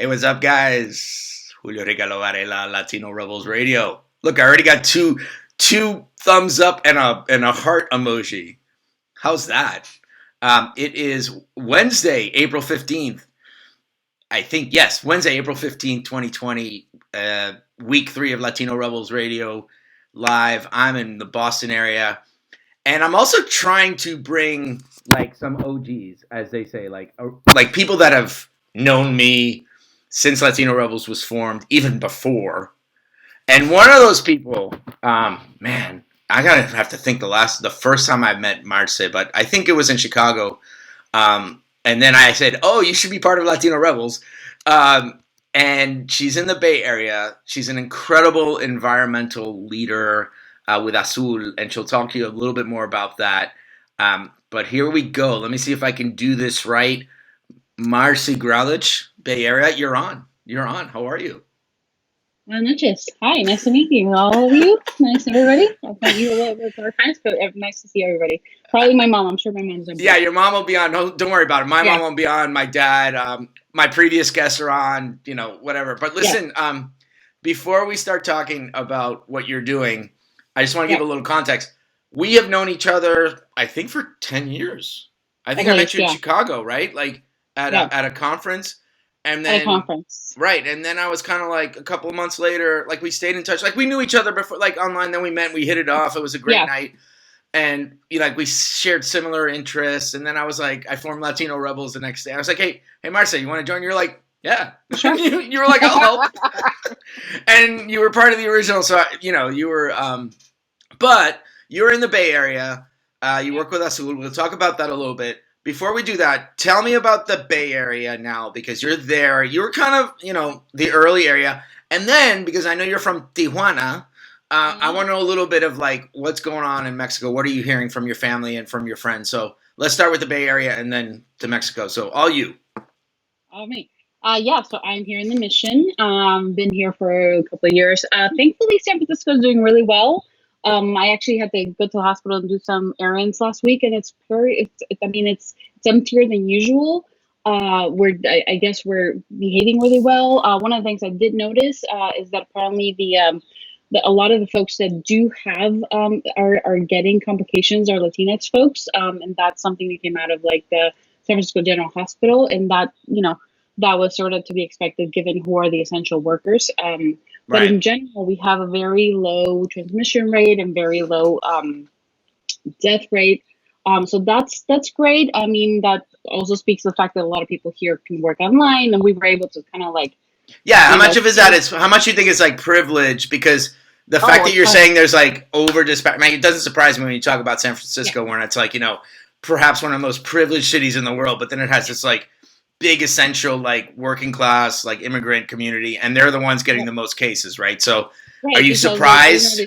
Hey, what's up, guys? Julio Rico Varela, Latino Rebels Radio. Look, I already got two thumbs up and a heart emoji. How's that? It is Wednesday, April 15th. I think, yes, Wednesday, April 15th, 2020, week 3 of Latino Rebels Radio live. I'm in the Boston area. And I'm also trying to bring, like, some OGs, as they say, like people that have known me since Latino Rebels was formed, even before. And one of those people, man, I gotta have to think the first time I met Marce, but I think it was in Chicago. And then I said, "Oh, you should be part of Latino Rebels." And she's in the Bay Area. She's an incredible environmental leader with Azul, and she'll talk to you a little bit more about that. But here we go. Let me see if I can do this right. Marce Graulich, Bay Area, you're on. How are you? Buenas noches. Hi, nice to meet you. All of you. Nice, everybody. I thought you were with our friends, but nice to see everybody. Probably my mom. I'm sure my mom's on. Yeah, your mom will be on. No, don't worry about it. My mom will be on. My dad. My previous guests are on. Whatever. But listen, before we start talking about what you're doing, I just want to give a little context. We have known each other, I think, for 10 years. I think I met you in Chicago, right? Like at a conference. And then, at a conference. Right. And then I was kind of like a couple of months later, like we stayed in touch. Like we knew each other before, like online. Then we met, we hit it off. It was a great night. And like we shared similar interests. And then I was like, I formed Latino Rebels the next day. I was like, hey, Marce, you want to join? You're like, yeah. Sure. you were like, I'll help. And you were part of the original. So, you were, but you're in the Bay Area. You work with us. So we'll talk about that a little bit. Before we do that, tell me about the Bay Area now, because you're there. You were kind of, the early area. And then, because I know you're from Tijuana, I want to know a little bit of, like, what's going on in Mexico. What are you hearing from your family and from your friends? So let's start with the Bay Area and then to Mexico. So all you. All me. So I'm here in the Mission. Been here for a couple of years. Thankfully, San Francisco is doing really well. I actually had to go to the hospital and do some errands last week, and it's emptier than usual. I guess we're behaving really well. One of the things I did notice is that apparently a lot of the folks that do have are getting complications are Latinx folks, and that's something that came out of like the San Francisco General Hospital, and that that was sort of to be expected given who are the essential workers. But in general, we have a very low transmission rate and very low death rate. So that's great. I mean, that also speaks to the fact that a lot of people here can work online, and we were able to kind of like. Yeah, how much of is that? How much you think is like privilege? Because the fact that you're saying there's like over disparity, I mean, it doesn't surprise me when you talk about San Francisco, where it's like perhaps one of the most privileged cities in the world, but then it has this like big essential like working class like immigrant community, and they're the ones getting the most cases, right? So are you surprised?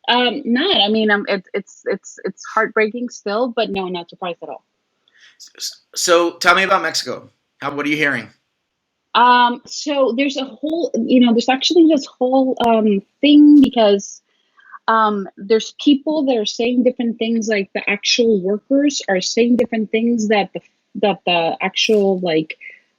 Not. I mean, it's heartbreaking still, but no, not surprised at all. So tell me about Mexico. What are you hearing? So there's a whole, there's actually this whole thing because there's people that are saying different things, like the actual workers are saying different things that the actual like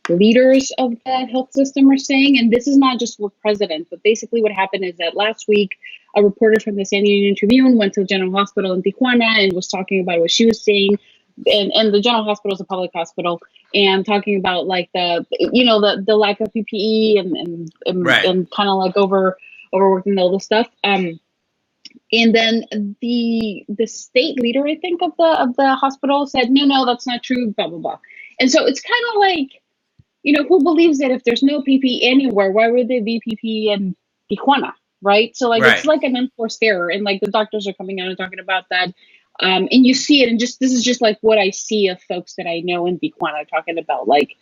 leaders of the health system are saying. And this is not just with presidents, but basically what happened is that last week, a reporter from the San Diego Tribune went to the General Hospital in Tijuana and was talking about what she was saying. And the General Hospital is a public hospital, and talking about like the lack of PPE and kind of like overworking all this stuff. And then the state leader, I think, of the hospital said, no, that's not true, blah, blah, blah. And so it's kind of like, who believes that if there's no PPE anywhere, why would there be PPE in Tijuana, right? So like it's like an enforced error, and like the doctors are coming out and talking about that. And you see it, and this is just like what I see of folks that I know in Tijuana talking about, like,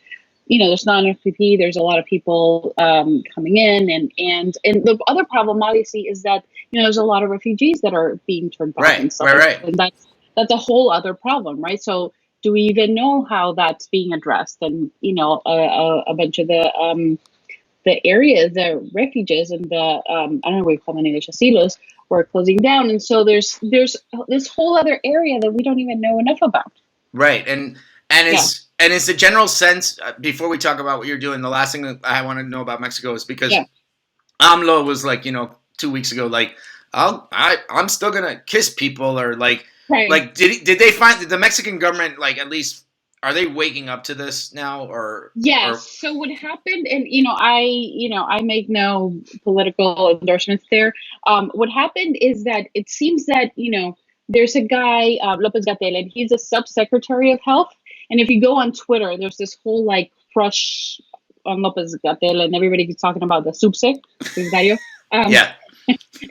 there's not enough PPE. There's a lot of people coming in, and the other problem obviously is that there's a lot of refugees that are being turned back and stuff, and that's a whole other problem, right? So do we even know how that's being addressed? And a bunch of the areas, the refuges, and the I don't know what you call them in English, asilos, were closing down, and so there's this whole other area that we don't even know enough about. Right, and And is the general sense, before we talk about what you're doing, the last thing that I want to know about Mexico is because AMLO was like, 2 weeks ago, like, I'm still gonna kiss people, or like did they find the Mexican government, like, at least, are they waking up to this now, or So what happened, and I make no political endorsements there. What happened is that it seems that there's a guy, Lopez Gatell, and he's a subsecretary of health. And if you go on Twitter, there's this whole like crush on Lopez Gatell, and everybody keeps talking about the subsecretario. yeah.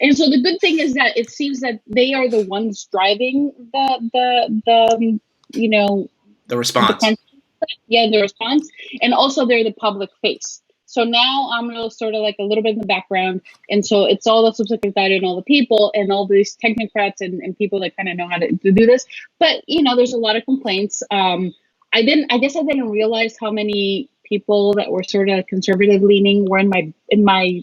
And so the good thing is that it seems that they are the ones driving The response. The response. And also they're the public face. So now I'm sort of like a little bit in the background. And so it's all the subsecretary and all the people and all these technocrats and people that kind of know how to do this. But, there's a lot of complaints. I guess I didn't realize how many people that were sort of conservative leaning were in my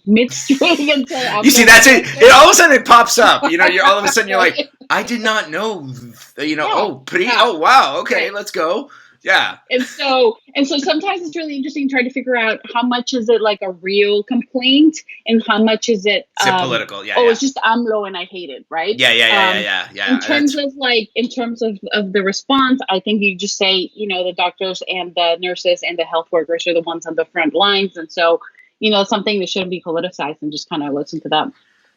midst. Until you see, that's it. It all of a sudden it pops up. You're all of a sudden you're like, I did not know. Oh wow, okay, let's go. Yeah. And so sometimes it's really interesting trying to figure out how much is it like a real complaint and how much is it political. Yeah. It's just AMLO and I hate it, right? Yeah. In terms of the response, I think you just say, the doctors and the nurses and the health workers are the ones on the front lines. And so, something that shouldn't be politicized, and just kind of listen to them.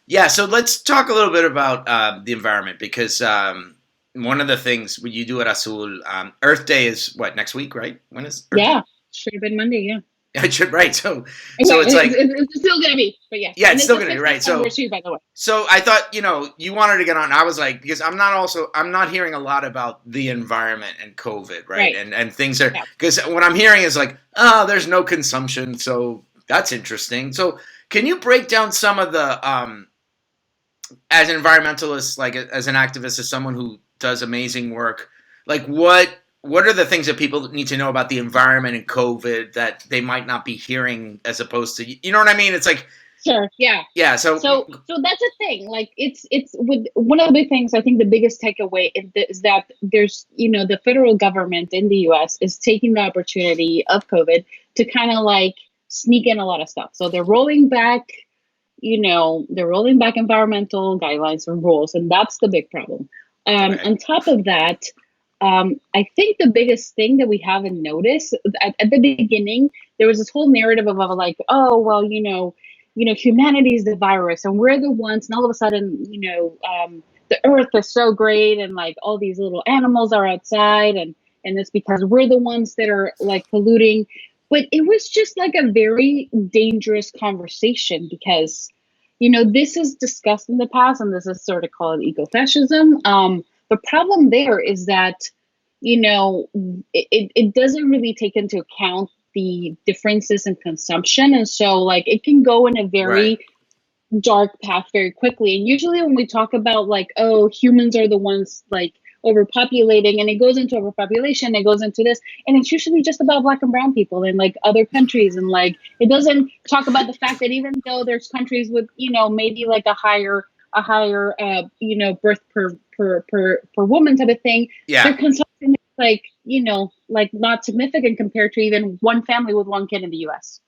Yeah. So let's talk a little bit about the environment, because one of the things when you do at Azul, Earth Day is what, next week, right? When is Earth Day? Should have been Monday, yeah. It should, right? So it's like it's still gonna be, but yeah. Yeah, it's still gonna be, right? So by the way. So I thought, you wanted to get on. I was like, because I'm not hearing a lot about the environment and COVID, right? And things are, because what I'm hearing is like, there's no consumption, so that's interesting. So can you break down some of the as an environmentalist, like as an activist, as someone who does amazing work, like what are the things that people need to know about the environment and COVID that they might not be hearing, as opposed to, you know what I mean? It's like, sure, yeah. So that's the thing. Like it's with one of the big things. I think the biggest takeaway is that there's the federal government in the U.S. is taking the opportunity of COVID to kind of like sneak in a lot of stuff. So they're rolling back. They're rolling back environmental guidelines and rules, and that's the big problem. On top of that, I think the biggest thing that we haven't noticed at the beginning, there was this whole narrative of like, oh, well, humanity is the virus and we're the ones, and all of a sudden, the earth is so great and like all these little animals are outside and it's because we're the ones that are like polluting. But it was just like a very dangerous conversation because, this is discussed in the past, and this is sort of called ecofascism. The problem there is that, it doesn't really take into account the differences in consumption. And so like it can go in a very dark path very quickly. And usually when we talk about like, oh, humans are the ones like overpopulating, and it goes into overpopulation, it goes into this, and it's usually just about Black and brown people in like other countries, and like it doesn't talk about the fact that even though there's countries with maybe like a higher birth per woman type of thing, their consumption is like like not significant compared to even one family with one kid in the U.S.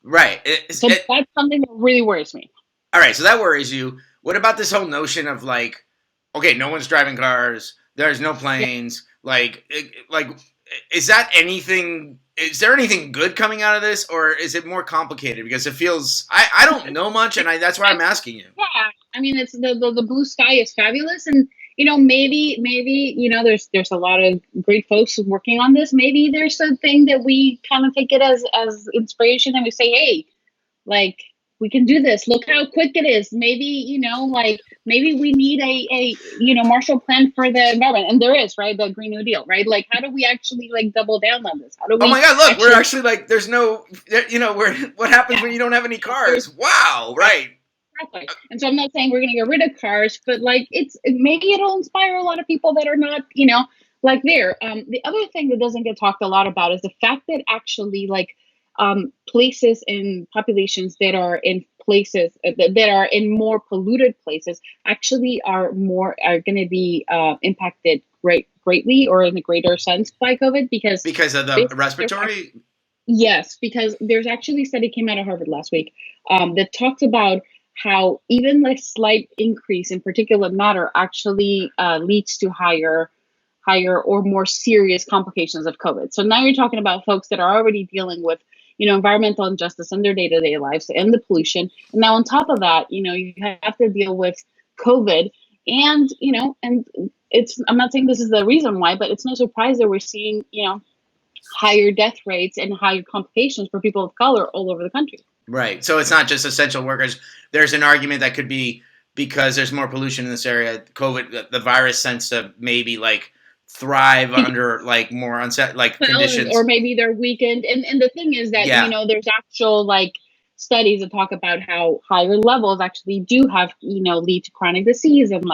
Right. So that's something that really worries me. All right, so that worries you. What about this whole notion of like, okay, no one's driving cars, there's no planes, like is that anything? Is there anything good coming out of this, or is it more complicated? Because it feels, I don't know much, and that's why I'm asking you. Yeah, I mean, it's the blue sky is fabulous, and maybe there's a lot of great folks working on this. Maybe there's a thing that we kind of take it as inspiration, and we say, hey, like, we can do this. Look how quick it is. Maybe, maybe we need a Marshall Plan for the environment. And there is, right? The Green New Deal, right? Like, how do we actually like double down on this? How do we? Oh my God, look, we're actually like, there's no, what happens when you don't have any cars? Wow, right. Exactly. And so I'm not saying we're going to get rid of cars, but like maybe it'll inspire a lot of people that are not, like there. The other thing that doesn't get talked a lot about is the fact that actually like, places and populations that are in places that are in more polluted places actually are going to be impacted greatly or in a greater sense by COVID because of the respiratory. Yes, because there's actually a study came out of Harvard last week that talks about how even a slight increase in particulate matter actually leads to higher or more serious complications of COVID. So now you're talking about folks that are already dealing with, environmental injustice in their day-to-day lives and the pollution. And now on top of that, you have to deal with COVID and, and I'm not saying this is the reason why, but it's no surprise that we're seeing, higher death rates and higher complications for people of color all over the country. Right. So it's not just essential workers. There's an argument that could be because there's more pollution in this area, COVID, the virus tends to maybe thrive under more unset conditions, or maybe they're weakened. And the thing is that there's actual studies that talk about how higher levels actually do have lead to chronic disease and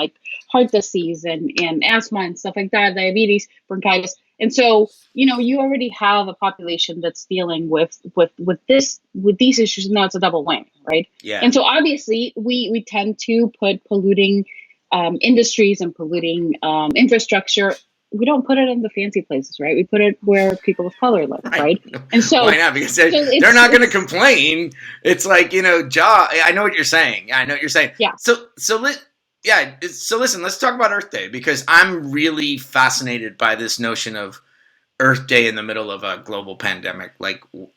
heart disease and asthma and stuff like that, diabetes, bronchitis. And so you already have a population that's dealing with these issues, and now it's a double whammy, right? Yeah. And so obviously we tend to put polluting industries and polluting infrastructure. We don't put it in the fancy places, right? We put it where people of color live, right? And so why not? Because they're not going to complain. It's I know what you're saying. I know what you're saying. Yeah. So listen, let's talk about Earth Day, because I'm really fascinated by this notion of Earth Day in the middle of a global pandemic.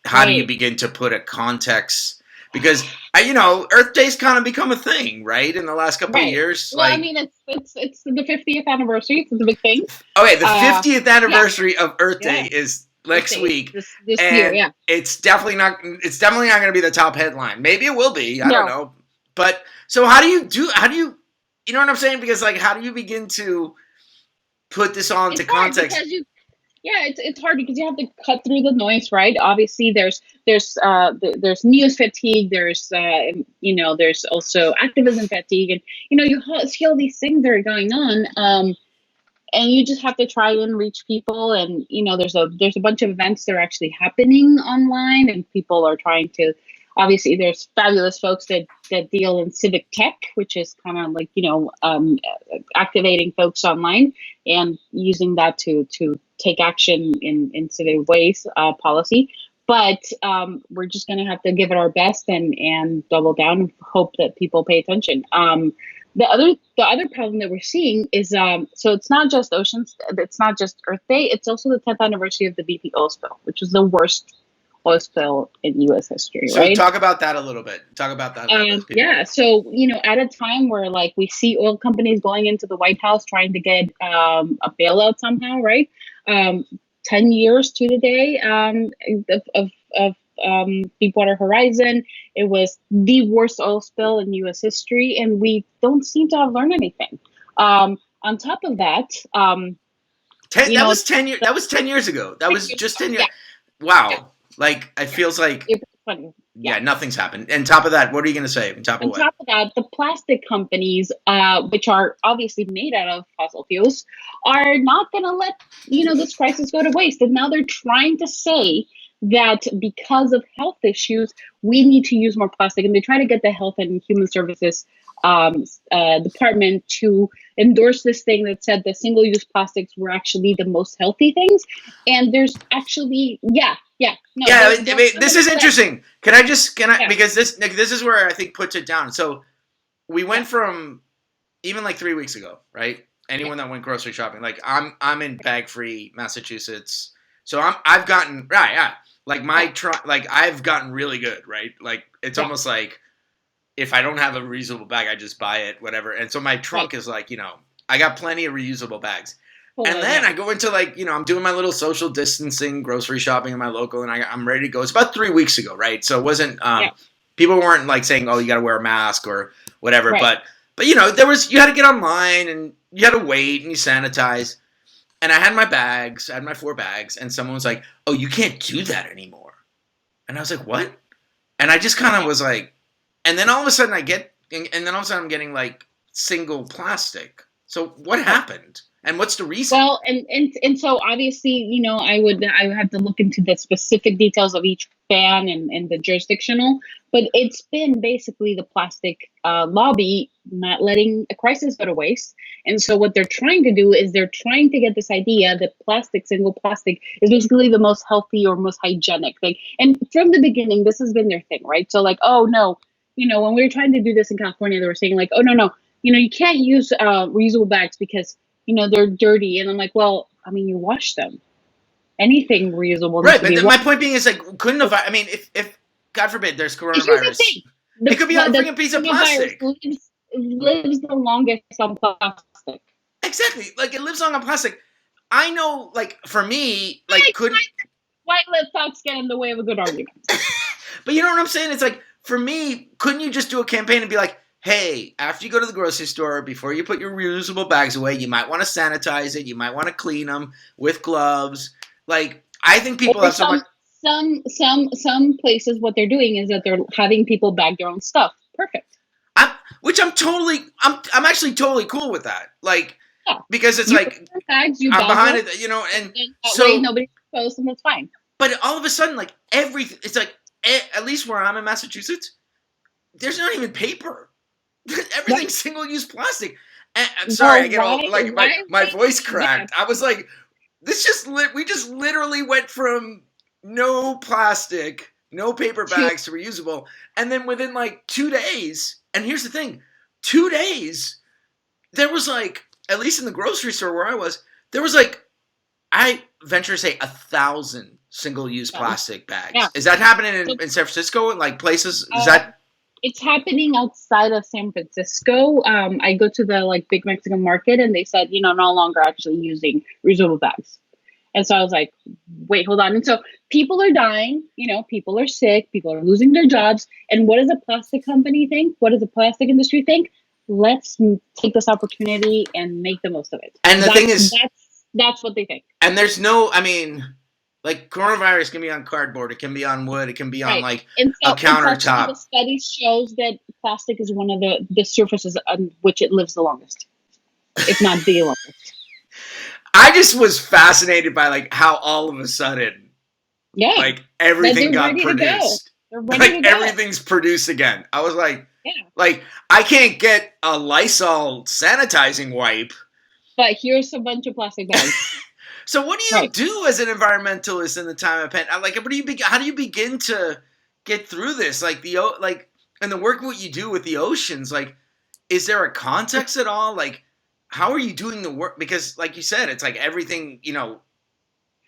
How do you begin to put a context? Because Earth Day's kind of become a thing, right? In the last couple of years. Well, it's the 50th anniversary. It's a big thing. Okay, the 50th anniversary of Earth Day is next week. This year, yeah. It's definitely not going to be the top headline. Maybe it will be. I don't know. But so how do you you know what I'm saying? Because how do you begin to put this all into context? It's hard because you have to cut through the noise, right? Obviously, there's news fatigue. There's there's also activism fatigue, and you see all these things that are going on, and you just have to try and reach people. And there's a bunch of events that are actually happening online, and people are trying to. Obviously, there's fabulous folks that deal in civic tech, which is kind of activating folks online and using that to take action in civic ways, policy. But we're just going to have to give it our best and double down and hope that people pay attention. The other problem that we're seeing is so it's not just oceans, it's not just Earth Day, it's also the 10th anniversary of the BP oil spill, which was the worst oil spill in U.S. history, right? So talk about that a little bit. Talk about that. Yeah. So, at a time where we see oil companies going into the White House trying to get a bailout somehow, right? 10 years to the day of Deepwater Horizon. It was the worst oil spill in U.S. history, and we don't seem to have learned anything. On top of that, that was 10 years. That was 10 years ago. That was just 10 years. Yeah. Wow. Yeah. It feels like nothing's happened. And top of that, what are you going to say? On top of that, the plastic companies, which are obviously made out of fossil fuels, are not going to let this crisis go to waste. And now they're trying to say that because of health issues, we need to use more plastic. And they try to get the Health and Human Services department to endorse this thing that said that single-use plastics were actually the most healthy things. And there's actually, this is interesting. Can I because this is where I think puts it down. So we went from even 3 weeks ago, right? Anyone that went grocery shopping, I'm in bag-free Massachusetts, so I've gotten my trunk, I've gotten really good, right? It's almost like if I don't have a reusable bag, I just buy it, whatever. And so my trunk is I got plenty of reusable bags. And then I go into I'm doing my little social distancing grocery shopping in my local, and I'm ready to go. It's about 3 weeks ago, right? So it wasn't people weren't saying, oh, you got to wear a mask or whatever. Right. But there was, you had to get online and you had to wait and you sanitize. And I had my 4 bags, and someone was like, oh, you can't do that anymore. And I was like, what? And I just kind of was like, and then all of a sudden I'm getting single plastic. So what happened? And what's the reason? Well, and so obviously, I would have to look into the specific details of each ban and the jurisdictional, but it's been basically the plastic lobby not letting a crisis go to waste. And so what they're trying to do is they're trying to get this idea that plastic, single plastic, is basically the most healthy or most hygienic thing. And from the beginning, this has been their thing, right? So like, oh no, when we were trying to do this in California, they were saying like, oh no, you can't use reusable bags because they're dirty. And I'm like, well, I mean, you wash them. Anything reusable. Right, but my point being is like, couldn't have, I mean, if God forbid there's coronavirus, it could be on a freaking piece of plastic. Lives the longest on plastic. Exactly, like it lives on plastic. I know, like for me, like why let thoughts get in the way of a good argument? But you know what I'm saying? It's like, for me, couldn't you just do a campaign and be like, hey, after you go to the grocery store, before you put your reusable bags away, you might want to sanitize it. You might want to clean them with gloves. Like, I think people have so much. Some places, what they're doing is that they're having people bag their own stuff. Perfect. I'm actually totally cool with that. Like, because it's like, bags, I'm behind it, and so nobody's exposed, and that's fine. But all of a sudden, like everything, it's like, at least where I'm in Massachusetts, there's not even paper. Everything's single-use plastic. And I'm sorry, I get all like my voice cracked. I was like, we just literally went from no plastic, no paper bags to reusable, and then within like 2 days. And here's the thing: 2 days, there was like, at least in the grocery store where I was, there was like, I venture to say 1,000 single-use plastic bags. Yeah. Is that happening in San Francisco and like places? Is that? It's happening outside of San Francisco. I go to the like big Mexican market, and they said, no longer actually using reusable bags. And so I was like, wait, hold on. And so people are dying, people are sick, people are losing their jobs. And what does a plastic company think? What does the plastic industry think? Let's take this opportunity and make the most of it. And the thing is, that's what they think. And there's no, I mean, like coronavirus can be on cardboard, it can be on wood, it can be on like a countertop. The study shows that plastic is one of the surfaces on which it lives the longest, if not the longest. I just was fascinated by like how all of a sudden, like everything got produced. Like everything's produced again. I was like, like I can't get a Lysol sanitizing wipe, but here's a bunch of plastic bags. So what do you do as an environmentalist in the time of pandemic? Like, how do you begin to get through this? Like and the work what you do with the oceans. Like, is there a context at all? Like, how are you doing the work? Because, like you said, it's like everything.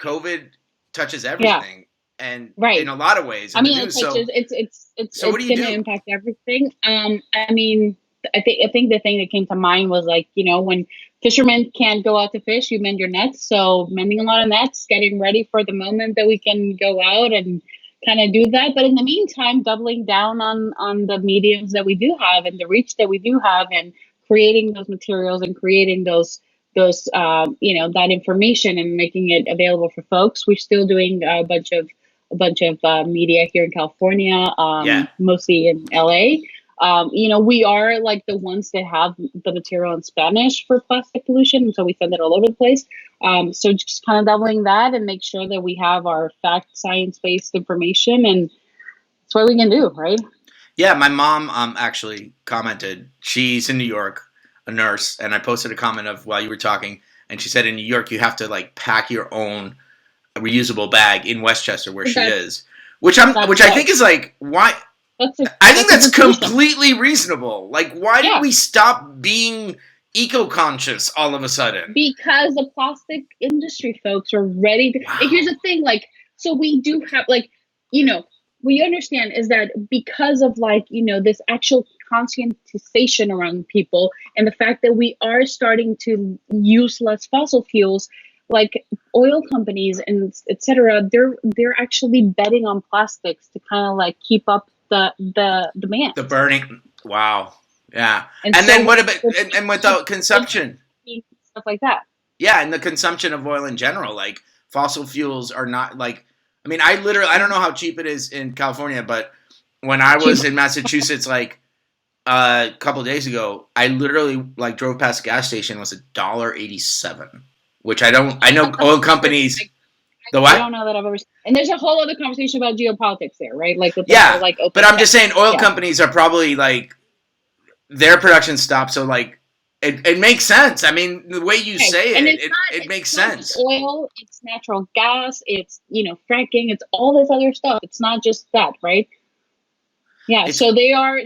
COVID touches everything, and in a lot of ways. I mean, it's going to impact everything. I mean, I think the thing that came to mind was like, when fishermen can't go out to fish, you mend your nets. So mending a lot of nets, getting ready for the moment that we can go out and kind of do that. But in the meantime, doubling down on the mediums that we do have and the reach that we do have, and creating those materials and creating those that information and making it available for folks. We're still doing a bunch of media here in California, mostly in LA. We are like the ones that have the material in Spanish for plastic pollution, and so we send it all over the place. So just kind of doubling that and make sure that we have our science-based information, and that's what we can do, right? Yeah, my mom actually commented. She's in New York, a nurse, and I posted a comment of while you were talking, and she said in New York you have to like pack your own reusable bag in Westchester where she is, which I think is like, why? I think that's completely reasonable. Like, why did we stop being eco-conscious all of a sudden? Because the plastic industry folks are ready to. Wow. Here's the thing, like, so we do have, like, we understand is that because of like, this actual conscientization around people and the fact that we are starting to use less fossil fuels, like oil companies and et cetera, they're actually betting on plastics to kind of like keep up the demand. The burning. Wow. Yeah. And so then what about, and without consumption? Stuff like that. Yeah. And the consumption of oil in general, like fossil fuels are not like, I mean, I don't know how cheap it is in California, but when I was in Massachusetts, like a couple of days ago, I literally like drove past a gas station. It was $1.87, which I know oil companies. The I what? don't know that I've ever. And there's a whole other conversation about geopolitics there, right? Like with the whole Yeah, like but open. I'm just saying, oil Yeah. companies are probably like their production stopped, so like it makes sense. I mean, the way you Okay. say And it makes it's not just sense. oil, it's natural gas, it's fracking, it's all this other stuff. It's not just that, right? Yeah, It's so they are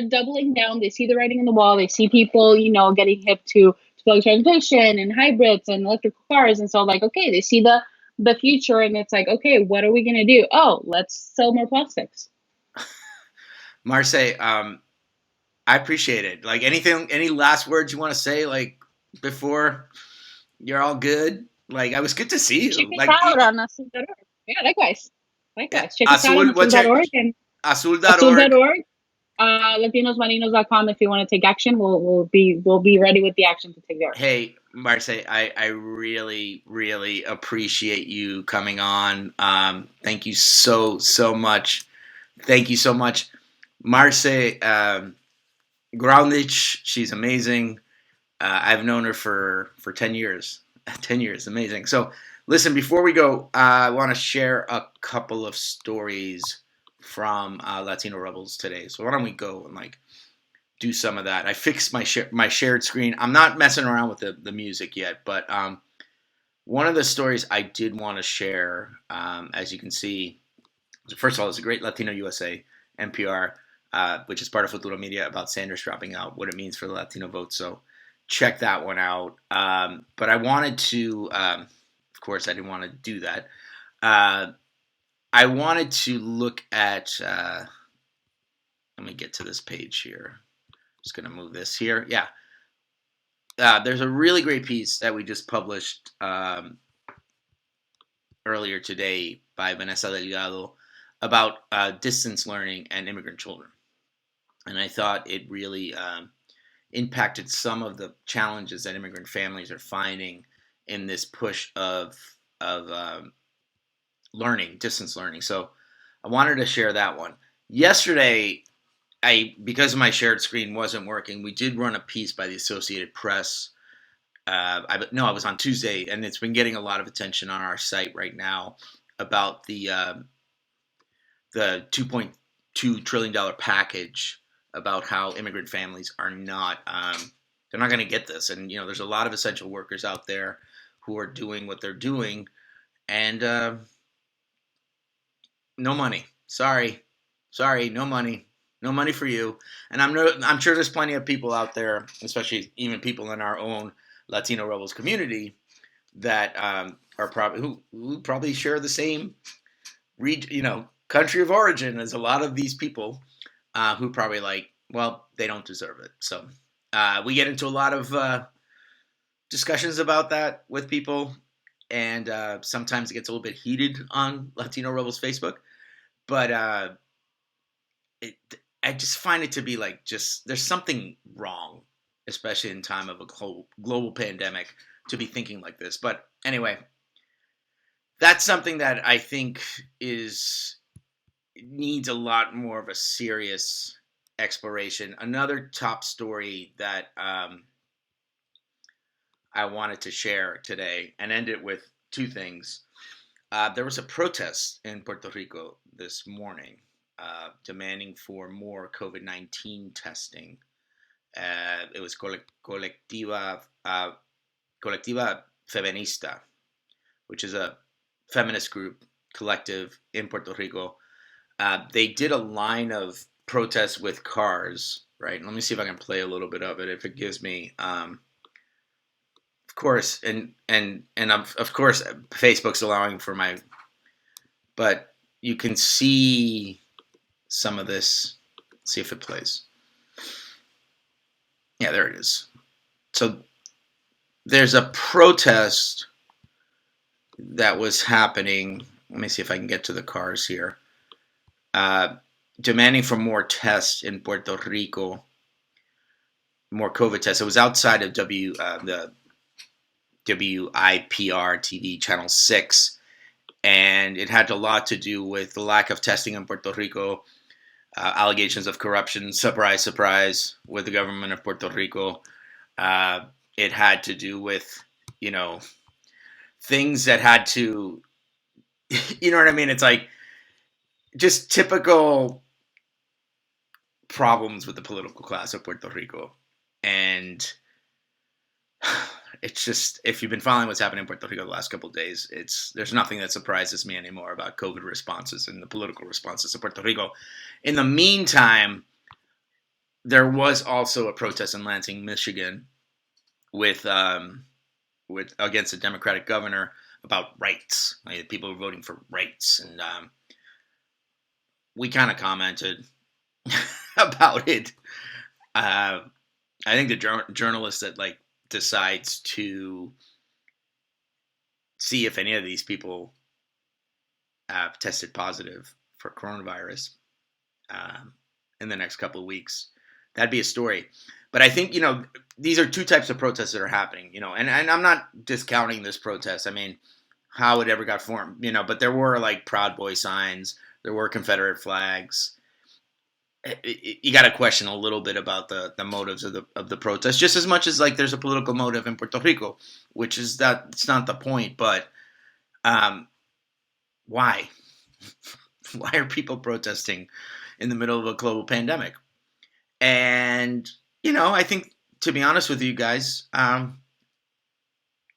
doubling down. They see the writing on the wall. They see people, getting hip to public transportation and hybrids and electric cars, and so like, okay, they see the future, and it's like, okay, what are we gonna do? Oh, let's sell more plastics. Marseille. I appreciate it. Like anything, any last words you want to say, like before you're all good? Like I was good to see Check you. us Like out on azul.org. Yeah, likewise. yeah, Likewise. Check us out on Azul. What's your azul.org and Azul.org? azul.org. Latinosmarinos.com. If you want to take action, we'll be ready with the action to take there. Hey, Marseille, I really, really appreciate you coming on. Thank you so much. Thank you so much. Marseille Groundlich, she's amazing. I've known her for 10 years. 10 years, amazing. So, listen, before we go, I want to share a couple of stories from Latino Rebels today. So, why don't we go and like do some of that? I fixed my shared screen. I'm not messing around with the music yet, but one of the stories I did want to share, as you can see, first of all, it's a great Latino USA NPR, which is part of Futuro Media, about Sanders dropping out, what it means for the Latino vote. So check that one out. But I wanted to, of course, I didn't want to do that. I wanted to look at, let me get to this page here. Just going to move this here. Yeah. There's a really great piece that we just published earlier today by Vanessa Delgado about distance learning and immigrant children. And I thought it really impacted some of the challenges that immigrant families are finding in this push of learning, distance learning. So I wanted to share that one. Yesterday, because my shared screen wasn't working, we did run a piece by the Associated Press. I was on Tuesday, and it's been getting a lot of attention on our site right now about the $2.2 trillion package, about how immigrant families are not they're not going to get this, and there's a lot of essential workers out there who are doing what they're doing, and no money. Sorry, no money for you. And I'm sure there's plenty of people out there, especially even people in our own Latino Rebels community, that are probably who probably share the same country of origin as a lot of these people, who probably they don't deserve it. So we get into a lot of discussions about that with people, and sometimes it gets a little bit heated on Latino Rebels Facebook. But I just find it to be there's something wrong, especially in time of a global pandemic, to be thinking like this. But anyway, that's something that I think needs a lot more of a serious exploration. Another top story that I wanted to share today, and end it with two things. There was a protest in Puerto Rico this morning, demanding for more COVID-19 testing. It was Colectiva Feminista, which is a feminist group collective in Puerto Rico. They did a line of protests with cars, right? Let me see if I can play a little bit of it, if it gives me. Of course, and of course, Facebook's allowing for but you can see some of this. Let's see if it plays. Yeah, there it is. So there's a protest that was happening. Let me see if I can get to the cars here. Demanding for more tests in Puerto Rico, more COVID tests. It was outside of the WIPR TV Channel 6, and it had a lot to do with the lack of testing in Puerto Rico, allegations of corruption, surprise, with the government of Puerto Rico. It had to do with, things that had to you know what I mean? It's like just typical problems with the political class of Puerto Rico. And it's just, if you've been following what's happening in Puerto Rico the last couple of days, there's nothing that surprises me anymore about COVID responses and the political responses to Puerto Rico. In the meantime, there was also a protest in Lansing, Michigan, with against a Democratic governor about rights. Like, people were voting for rights, and we kind of commented about it. I think the journalist that decides to see if any of these people have tested positive for coronavirus in the next couple of weeks, that'd be a story. But I think, these are two types of protests that are happening, and I'm not discounting this protest. I mean, how it ever got formed, but there were Proud Boy signs, there were Confederate flags. You got to question a little bit about the motives of the protest, just as much as there's a political motive in Puerto Rico, which is that it's not the point. But why? Why are people protesting in the middle of a global pandemic? And I think, to be honest with you guys,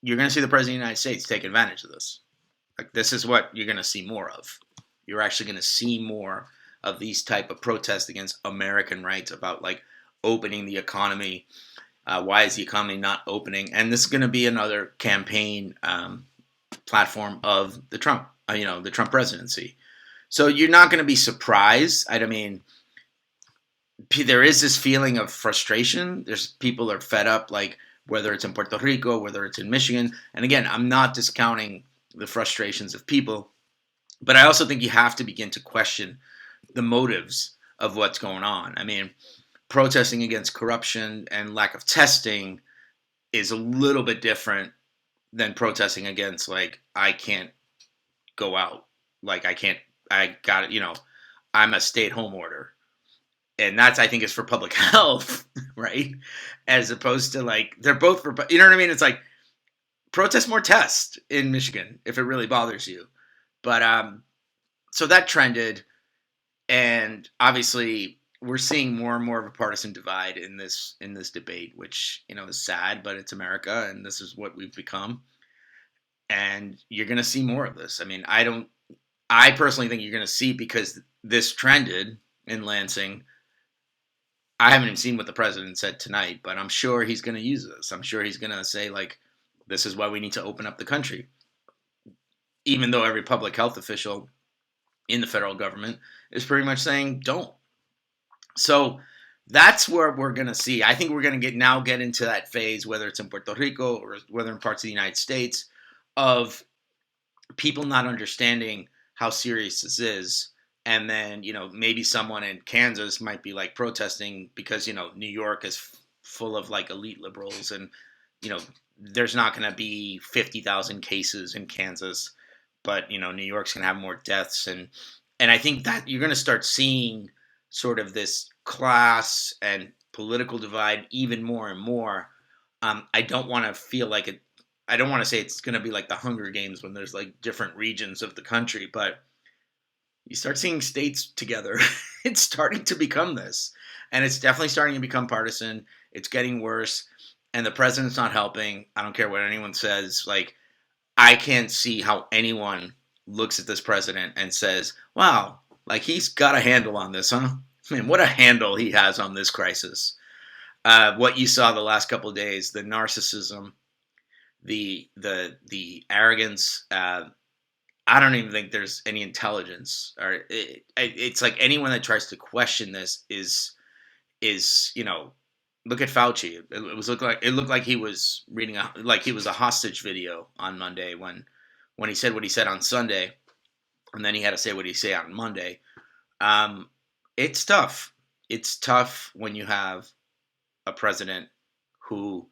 you're going to see the president of the United States take advantage of this. This is what you're going to see more of. You're actually going to see more of these type of protests against American rights, about opening the economy. Why is the economy not opening? And this is going to be another campaign platform of the Trump presidency. So you're not going to be surprised. I mean, there is this feeling of frustration. There's people are fed up, whether it's in Puerto Rico, whether it's in Michigan. And again, I'm not discounting the frustrations of people, but I also think you have to begin to question the motives of what's going on. I mean, protesting against corruption and lack of testing is a little bit different than protesting against I can't go out. I'm a stay-at-home order. And that's, I think, is for public health, right? As opposed to they're both for, you know what I mean? It's protest more tests in Michigan if it really bothers you. But so that trended. And obviously, we're seeing more and more of a partisan divide in this debate, which is sad, but it's America, and this is what we've become. And you're going to see more of this. I mean, I personally think you're going to see, because this trended in Lansing. I haven't even seen what the president said tonight, but I'm sure he's going to use this. I'm sure he's going to say this is why we need to open up the country, even though every public health official in the federal government is pretty much saying don't. So that's where we're going to see. I think we're going to get into that phase, whether it's in Puerto Rico or whether in parts of the United States, of people not understanding how serious this is. And then, maybe someone in Kansas might be protesting because, New York is full of elite liberals, and, there's not going to be 50,000 cases in Kansas, but, New York's going to have more deaths. And I think that you're going to start seeing sort of this class and political divide even more and more. I don't want to feel I don't want to say it's going to be like the Hunger Games when there's different regions of the country, but you start seeing states together. It's starting to become this. And it's definitely starting to become partisan. It's getting worse. And the president's not helping. I don't care what anyone says. I can't see how anyone looks at this president and says, wow, he's got a handle on this, huh? Man, what a handle he has on this crisis. What you saw the last couple of days, the narcissism, the arrogance, I don't even think there's any intelligence, or it's anyone that tries to question this is look at Fauci. It looked like he was reading he was a hostage video on Monday when he said what he said on Sunday, and then he had to say what he said on Monday. It's tough. It's tough when you have a president who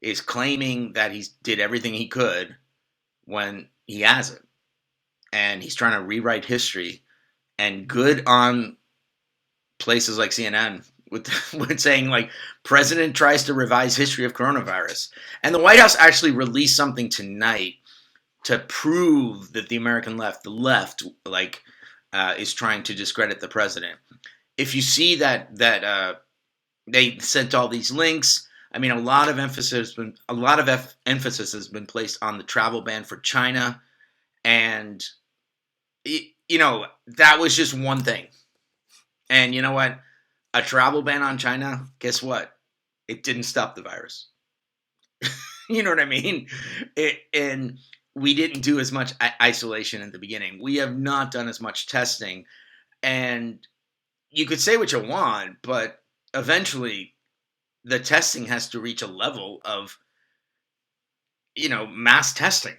is claiming that he did everything he could when he hasn't. And he's trying to rewrite history, and good on places like CNN with saying president tries to revise history of coronavirus. And the White House actually released something tonight to prove that the American left, the left, is trying to discredit the president. If you see that they sent all these links, I mean, a lot of emphasis has been placed on the travel ban for China, and that was just one thing. And you know what? A travel ban on China, guess what? It didn't stop the virus. You know what I mean? And we didn't do as much isolation in the beginning. We have not done as much testing. And you could say what you want, but eventually the testing has to reach a level of, mass testing.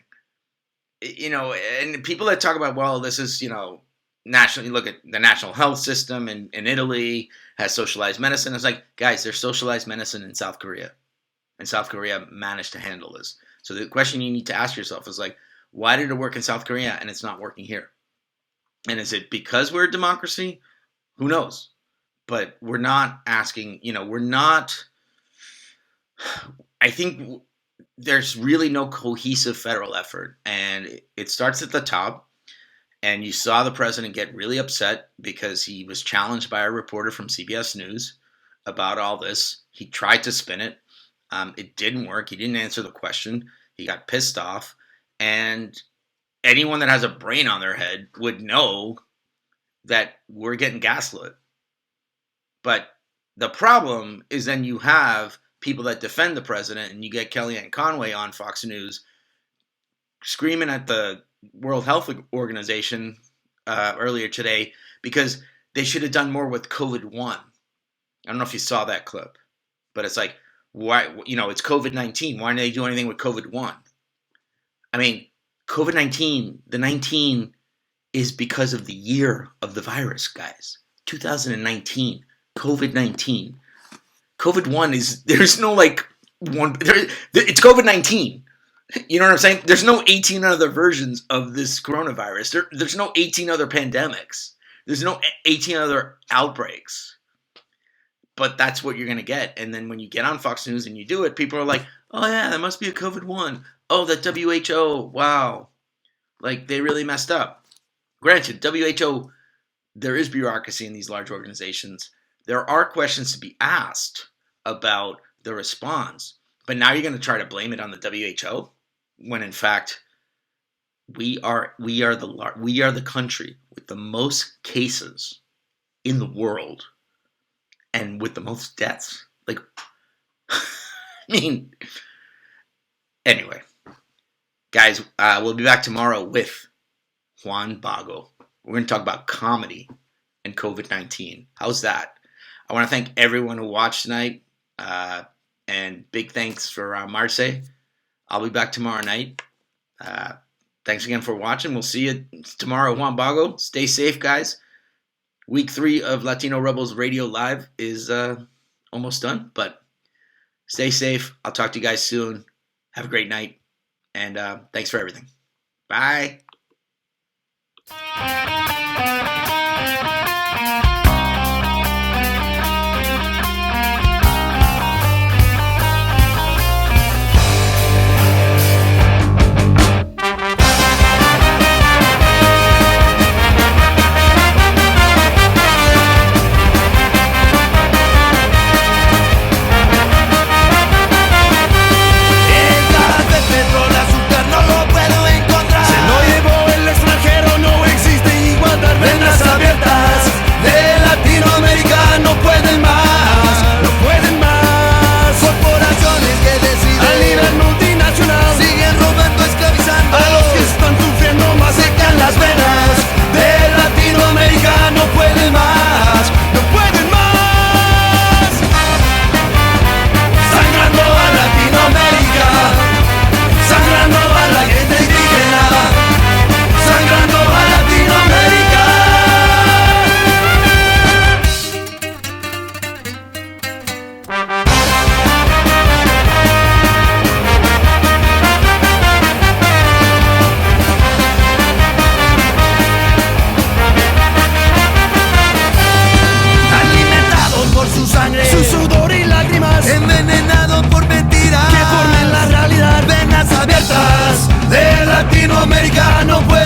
And people that talk about, well, this is, national, you look at the national health system in Italy has socialized medicine. It's like, guys, there's socialized medicine in South Korea. And South Korea managed to handle this. So the question you need to ask yourself is like, why did it work in South Korea and it's not working here? And is it because we're a democracy? Who knows? But we're not asking, I think there's really no cohesive federal effort. And it starts at the top. And you saw the president get really upset because he was challenged by a reporter from CBS News about all this. He tried to spin it. It didn't work. He didn't answer the question. He got pissed off. And anyone that has a brain on their head would know that we're getting gaslit. But the problem is then you have people that defend the president, and you get Kellyanne Conway on Fox News screaming at the World Health Organization earlier today because they should have done more with COVID-1. I don't know if you saw that clip, but it's like, why? It's COVID-19. Why didn't they do anything with COVID-1? I mean, COVID-19, the 19 is because of the year of the virus, guys. 2019, COVID-19. COVID-1 is, there's no it's COVID-19. You know what I'm saying? There's no 18 other versions of this coronavirus. There's no 18 other pandemics. There's no 18 other outbreaks. But that's what you're going to get. And then when you get on Fox News and you do it, people are like, oh yeah, that must be a COVID-1. Oh, the WHO, wow. Like, they really messed up. Granted, WHO, there is bureaucracy in these large organizations. There are questions to be asked about the response. But now you're going to try to blame it on the WHO? When in fact, we are the country with the most cases in the world and with the most deaths. Like, I mean, anyway, guys, we'll be back tomorrow with Juan Bago. We're going to talk about comedy and COVID-19. How's that? I want to thank everyone who watched tonight, and big thanks for Marce. I'll be back tomorrow night. Thanks again for watching. We'll see you tomorrow, Juan Bago. Stay safe, guys. Week 3 of Latino Rebels Radio Live is almost done, but stay safe. I'll talk to you guys soon. Have a great night, and thanks for everything. Bye. Ven a Latinoamérica no puede